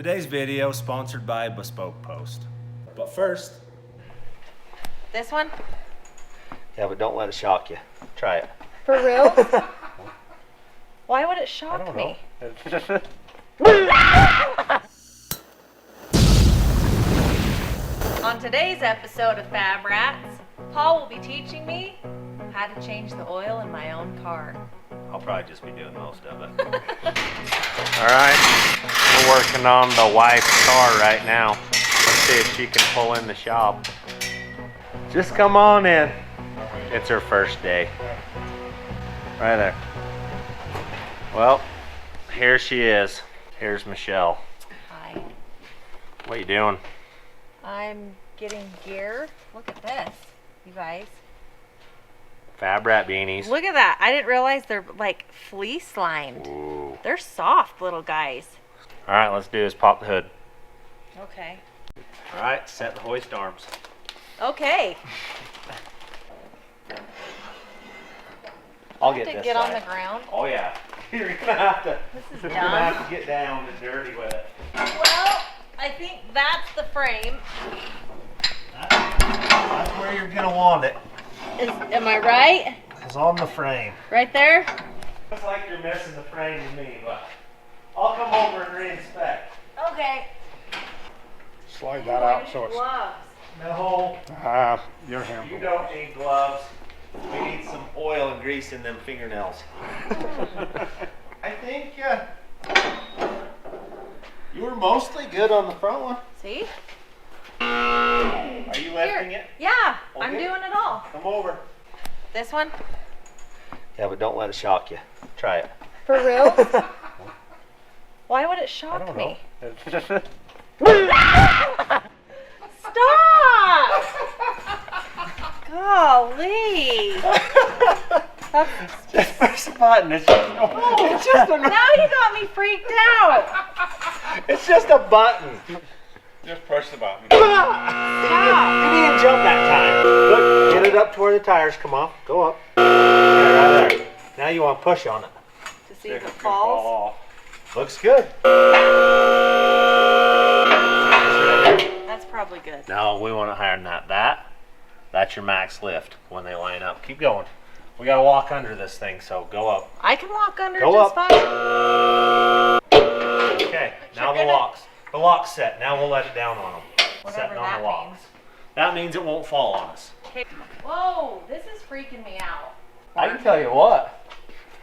Today's video is sponsored by Bespoke Post. But first... This one? Yeah, but don't let it shock you. Try it. For real? Why would it shock me? On today's episode of Fab Rats, Paul will be teaching me how to change the oil in my own car. I'll probably just be doing most of it. Alright, we're working on the wife's car right now. Let's see if she can pull in the shop. Just come on in. It's her first day. Right there. Well, here she is. Here's Michelle. Hi. What you doing? I'm getting gear. Look at this, you guys. Fab Rat beanies. Look at that. I didn't realize they're like fleece lined. Ooh. They're soft little guys. Alright, let's do is pop the hood. Okay. Alright, set the hoist arms. Okay. I'll Have get to this get on side. the ground. Oh yeah. You're gonna have to. This is You're dumb. gonna have to get down and dirty with it. Well, I think that's the frame. That's where you're gonna want it. Am I right? It's on the frame. Right there? Looks like you're missing the frame to me, but I'll come over and re-inspect. Okay. Slide that out so it's. Gloves. No, Your hand. you don't need gloves. We need some oil and grease in them fingernails. I think you were mostly good on the front one. See? Are you lifting it? Yeah, I'm Okay. doing it all. Come over. This one? Yeah, but don't let it shock you. Try it. For real? Why would it shock me? Stop! Golly! Just press the button. It's just a, Now you got me freaked out. it's just a button. Just push the button. You didn't jump that time. Look, get it up to where the tires come off. Go up. Yeah, right there. Now you want to push on it. To see if it falls. Looks good. That's probably good. No, we want it higher than that. That's your max lift when they line up. Keep going. We got to walk under this thing, so go up. I can walk under Go just up. fine. Okay, now You're the gonna- locks. The lock's set. Now we'll let it down on them. Whatever Setting on that the locks. means. That means it won't fall on us. Okay. Whoa, this is freaking me out. I can tell you what.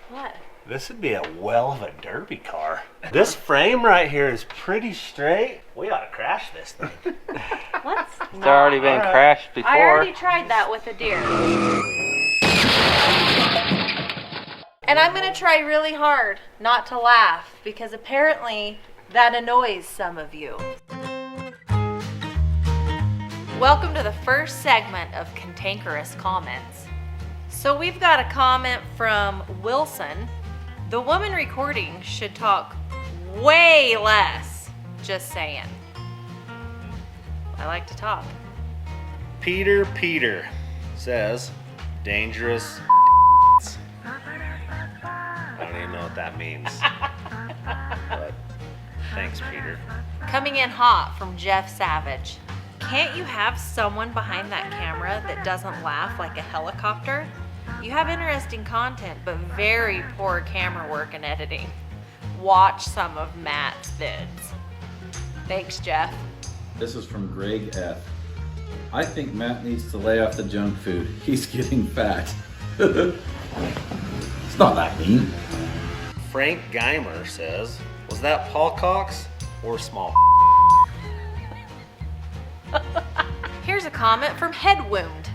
What? This would be a well of a derby car. This frame right here is pretty straight. We ought to crash this thing. Let's It's already been Alright. crashed before. I already tried that with a deer. And I'm going to try really hard not to laugh because apparently that annoys some of you. Welcome to the first segment of Cantankerous Comments. So we've got a comment from Wilson. The woman recording should talk way less. Just saying. I like to talk. Peter says, dangerous. I don't even know what that means. But thanks, Peter. Coming in hot from Jeff Savage. Can't you have someone behind that camera that doesn't laugh like a helicopter? You have interesting content, but very poor camera work and editing. Watch some of Matt's vids. Thanks, Jeff. This is from Greg F. I think Matt needs to lay off the junk food. He's getting fat. It's not that mean. Frank Geimer says, was that Paul Cox or small? Here's a comment from Headwound.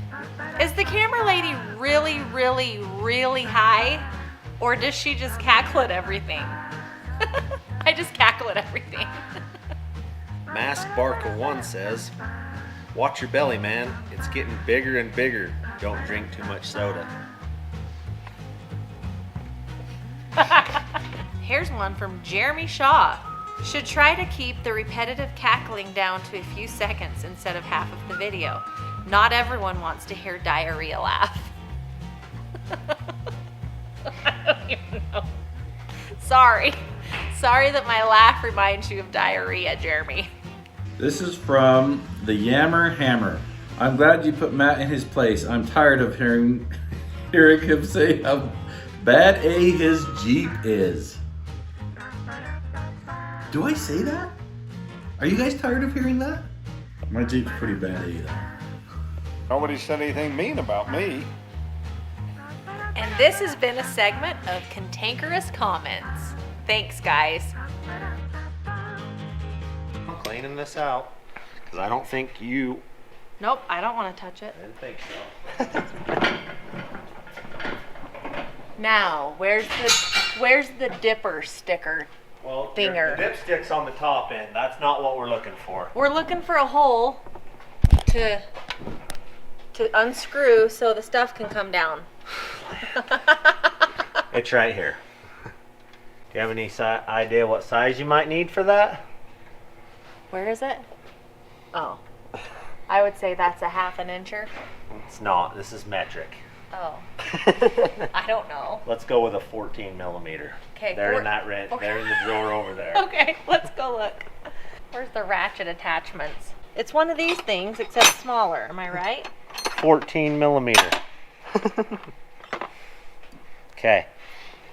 Is the camera lady really, really, really high? Or does she just cackle at everything? I just cackle at everything. Mask Barker 1 says, watch your belly, man. It's getting bigger and bigger. Don't drink too much soda. Here's one from Jeremy Shaw. Should try to keep the repetitive cackling down to a few seconds instead of half of the video. Not everyone wants to hear diarrhea laugh. I don't even know. Sorry. sorry that my laugh reminds you of diarrhea, Jeremy. This is from the Yammer Hammer. I'm glad you put Matt in his place. I'm tired of hearing him say how bad A his Jeep is. Do I say that? Are you guys tired of hearing that? My Jeep's pretty bad A though. Nobody said anything mean about me. And this has been a segment of Cantankerous Comments. Thanks, guys. I'm cleaning this out because I don't think you. Nope, I don't want to touch it. I didn't think so. Now, where's the dipper sticker? Well, Thinger. the dipstick's on the top end. That's not what we're looking for. We're looking for a hole to unscrew so the stuff can come down. It's right here. Do you have any idea what size you might need for that? Where is it? Oh. I would say that's a 1/2 incher. It's not. This is metric. Oh. I don't know. Let's go with a 14 millimeter. Okay. They're in that red. They're in the drawer over there. Okay, let's go look. Where's the ratchet attachments? It's one of these things, except smaller. Am I right? 14 millimeter. Okay.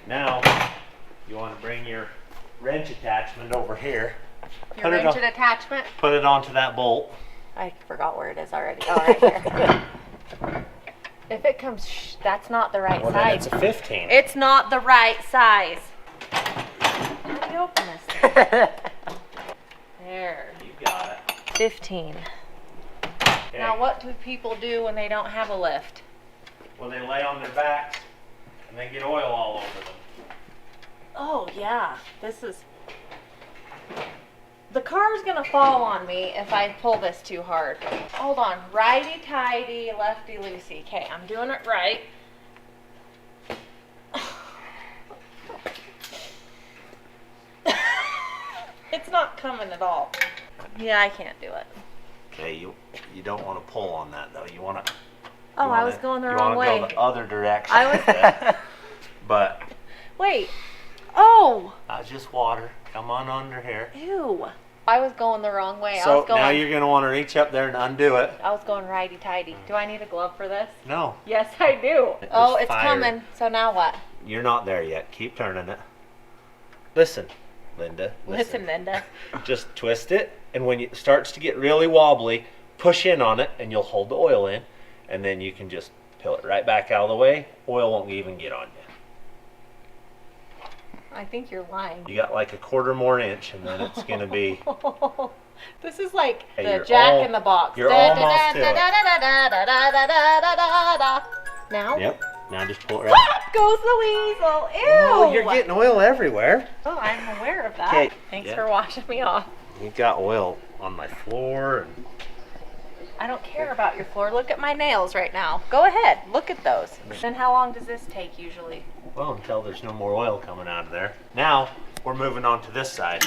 Now, you want to bring your wrench attachment over here. Your ratchet attachment? Put it onto that bolt. I forgot where it is already. Oh, right here. If it comes, that's not the right Well, then size. it's a 15. It's not the right size. How do you open this thing? There. You got it. 15. Okay. Now, what do people do when they don't have a lift? Well, they lay on their backs and they get oil all over them. Oh, yeah. This is... The car's gonna fall on me if I pull this too hard. Hold on. Righty-tighty, lefty-loosey. Okay, I'm doing it right. It's not coming at all. Yeah, I can't do it. Okay, you don't want to pull on that though. You want to. Oh, I was going the wrong way. You want to go the other direction. I was... But Wait. Oh! just water. Come on under here. Ew. I was going the wrong way. I So was going... now you're going to want to reach up there and undo it. I was going righty-tighty. Do I need a glove for this? No, Yes, I do. Oh, it's fire. coming. So now what? you're not there yet. Keep turning it. Listen, Linda. Listen, Linda. Just twist it, and when it starts to get really wobbly, push in on it, and you'll hold the oil in, and then you can just peel it right back out of the way. Oil won't even get on you. I think you're lying. You got like a quarter more inch, and then it's going to be... This is like Hey, the you're Jack in the Box. you're almost to it. Now? Yep. Now just pull it right. Pop goes the weasel. Ew. Oh, you're getting oil everywhere. Oh, I'm aware of that. Okay. Thanks Yeah. for washing me off. You got oil on my floor. And I don't care about your floor. Look at my nails right now. Go ahead. Look at those. Then how long does this take usually? well, until there's no more oil coming out of there. Now, we're moving on to this side.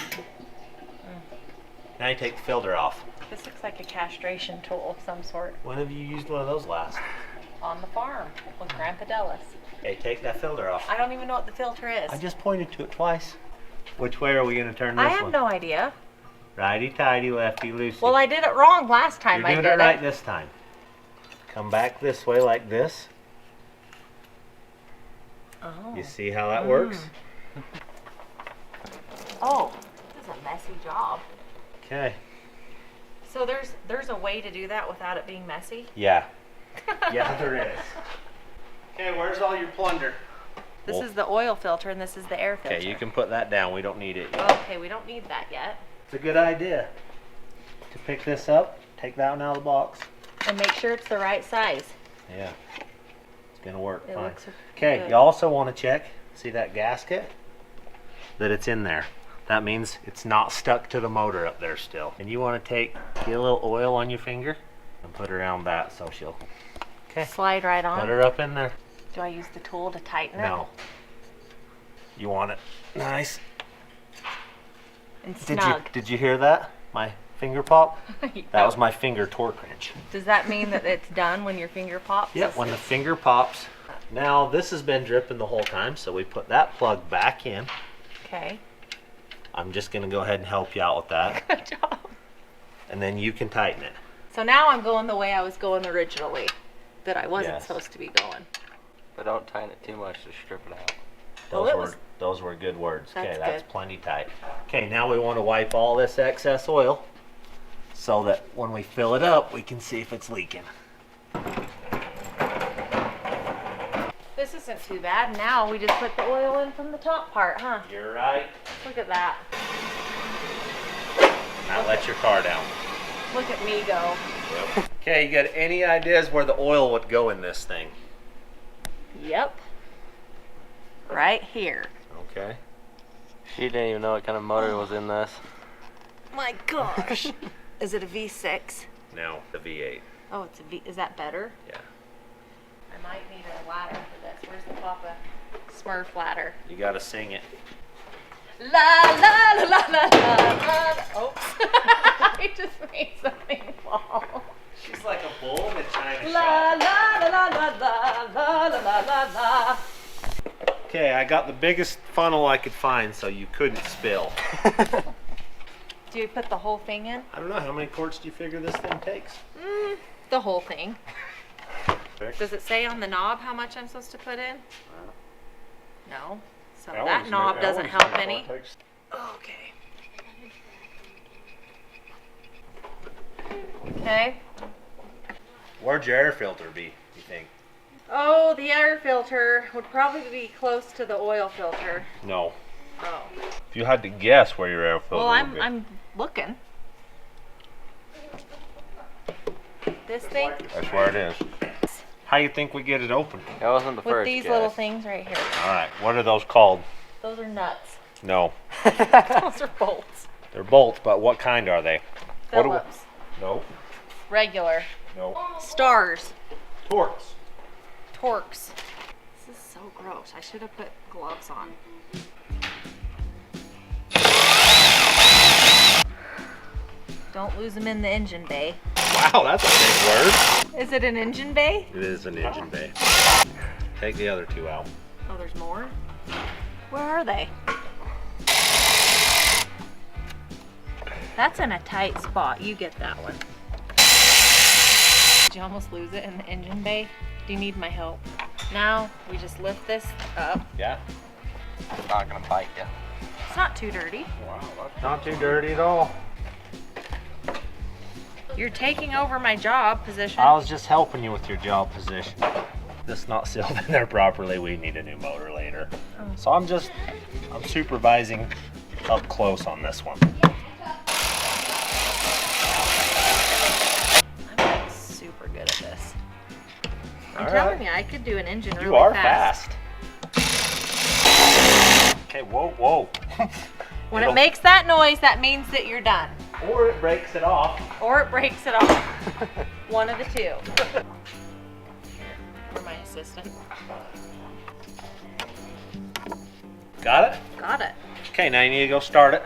Now you take the filter off. This looks like a castration tool of some sort. When have you used one of those last? On the farm with Grandpa Dellis. Okay, take that filter off. I don't even know what the filter is. I just pointed to it twice. Which way are we going to turn this I have one? no idea. Righty-tighty, lefty-loosey. Well, I did it wrong last time. You're I doing did it right this time. Come back this way like this. Oh. You see how that works? Oh, this is a messy job. Okay. So there's a way to do that without it being messy? Yeah. Yeah, there is. Okay, where's all your plunder? This is the oil filter and this is the air filter. Okay, you can put that down. We don't need it yet. Okay, we don't need that yet. It's a good idea to pick this up, take that one out of the box. And make sure it's the right size. Yeah, it's gonna work It fine. looks Okay, good. you also want to check, see that gasket? That it's in there. That means it's not stuck to the motor up there still. And you want to get a little oil on your finger and put it around that so she'll, okay, Slide right on. put her up in there. Do I use the tool to tighten it? No. You want it nice. And snug. Did you hear that? My finger pop? That was my finger torque wrench. Does that mean that it's done when your finger pops? Yep, when the finger pops. Now this has been dripping the whole time, so we put that plug back in. Okay. I'm just gonna go ahead and help you out with that. Good job. And then you can tighten it. So now I'm going the way I was going originally, that I wasn't Yes. supposed to be going. But don't tighten it too much to strip it out. Well, Those were good words. Okay, That's that's good. plenty tight. Okay, now we want to wipe all this excess oil so that when we fill it up, we can see if it's leaking. This isn't too bad. Now we just put the oil in from the top part, huh? You're right. Look at that. Now let your car down. Look at me go. Okay, you got any ideas where the oil would go in this thing? Yep. Right here. Okay. She didn't even know what kind of motor was in this. My gosh. Is it a V6? No, the V8. Oh, it's a V. Is that better? Yeah. I might need a ladder for this. Where's the Papa Smurf ladder? You gotta sing it. La la la la la la. Oops. I just made something fall. She's like a bull in a china La shop. la la la la la la la la la. Okay, I got the biggest funnel I could find so you couldn't spill. Do you put the whole thing in? I don't know, how many quarts do you figure this thing takes? The whole thing. Six? Does it say on the knob how much I'm supposed to put in? No. So that Ellen's knob ma- doesn't Ellen's help ma- any. takes- Okay. Okay. Where'd your air filter be, you think? Oh, the air filter would probably be close to the oil filter. No. Oh. If you had to guess where your air filter Well, would be. I'm looking. This thing That's where it is. How you think we get it open? That wasn't the with first these guess. little things right here. Alright, what are those called? Those are nuts. No. Those are bolts. They're bolts, but what kind are they? What do we- Phillips. No. Regular. No. Stars. Torques. Torques. This is so gross. I should have put gloves on. Don't lose them in the engine bay. Wow, that's a big word. Is it an engine bay? It is an engine bay. Take the other two out. Oh, there's more? Where are they? That's in a tight spot. You get that one. Did you almost lose it in the engine bay? Do you need my help? Now we just lift this up. Yeah. It's not gonna bite you. It's not too dirty. Not too dirty at all. You're taking over my job position. I was just helping you with your job position. This not sealed in there properly. We need a new motor later. So I'm supervising up close on this one. I'm like super good at this. I'm All telling right. you, I could do an engine really You are fast. Okay, whoa, whoa. When it makes that noise, that means that you're done. Or it breaks it off. Or it breaks it off. One of the two. Here, you're my assistant. Got it? Got it. Okay, now you need to go start it.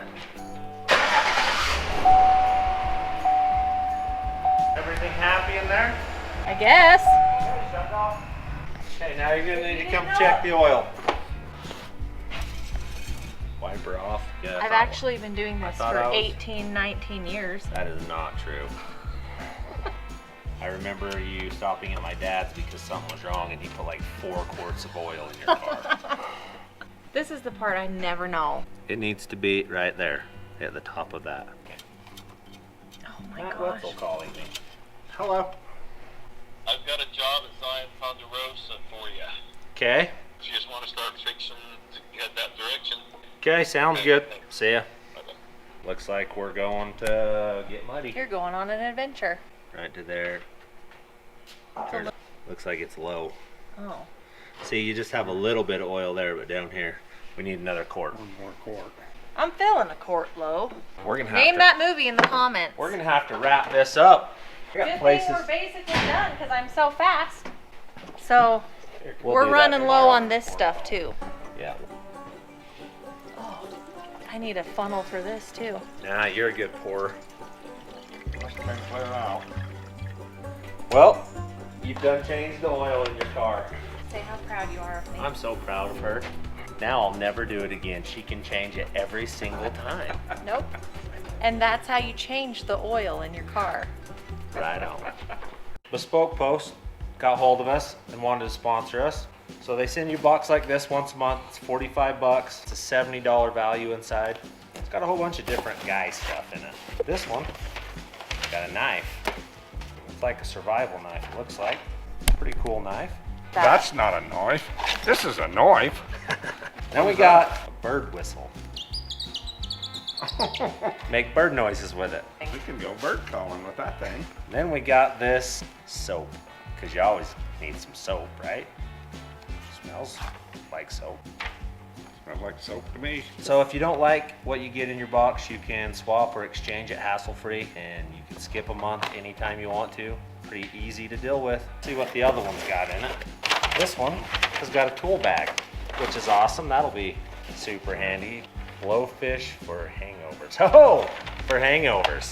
Everything happy in there? I guess. Okay, shut off. Okay, now you're gonna need to come check the oil. Wipe her off. Yeah, I've actually been doing this thought for I was- 18, 19 years. That is not true. I remember you stopping at my dad's because something was wrong and he put like 4 quarts of oil in your car. This is the part I never know. It needs to be right there at the top of that. Oh my Matt gosh. Wetzel calling me. Hello. I've got a job at Zion Ponderosa for you. Okay. If you just want to start fixing to head that direction. Okay, sounds good. See ya. Okay. Looks like we're going to get muddy. You're going on an adventure. Right to there. Turn it. Looks like it's low. Oh. See, you just have a little bit of oil there, but down here, we need another quart. One more quart. I'm filling a quart low. We're gonna have Name to. that movie in the comments. We're gonna have to wrap this up. We got Good places. thing we're basically done because I'm so fast. So We'll we're do that running tomorrow. low on this stuff too. Yeah. Oh, I need a funnel for this too. Nah, you're a good pourer. Must have been clear out. Well, you've done changed the oil in your car. Say how proud you are of me. I'm so proud of her. Now I'll never do it again. She can change it every single time. Nope. And that's how you change the oil in your car. Right on. Bespoke Post got hold of us and wanted to sponsor us. So they send you a box like this once a month. It's 45 bucks. It's a $70 value inside. It's got a whole bunch of different guy stuff in it. This one got a knife. It's like a survival knife, it looks like. Pretty cool knife. That's not a knife. This is a knife. Then we got a bird whistle. Make bird noises with it. We can go bird calling with that thing. Then we got this soap, because you always need some soap, right? Smells like soap. Smells like soap to me. So if you don't like what you get in your box, you can swap or exchange it hassle-free, and you can skip a month anytime you want to. Pretty easy to deal with. See what the other one's got in it. This one has got a tool bag, which is awesome. That'll be super handy. Blowfish for hangovers. Oh, for hangovers.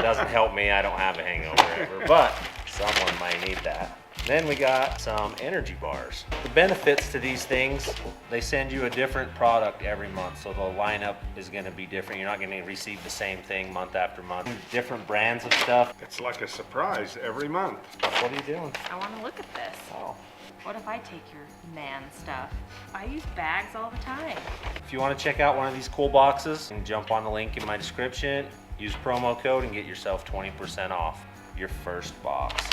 Doesn't help me, I don't have a hangover ever, but someone might need that. Then we got some energy bars. The benefits to these things, they send you a different product every month, so the lineup is gonna be different. You're not gonna receive the same thing month after month. Different brands of stuff. It's like a surprise every month. What are you doing? I want to look at this. Oh. What if I take your man stuff? I use bags all the time. If you wanna check out one of these cool boxes, you can jump on the link in my description, use promo code and get yourself 20% off your first box.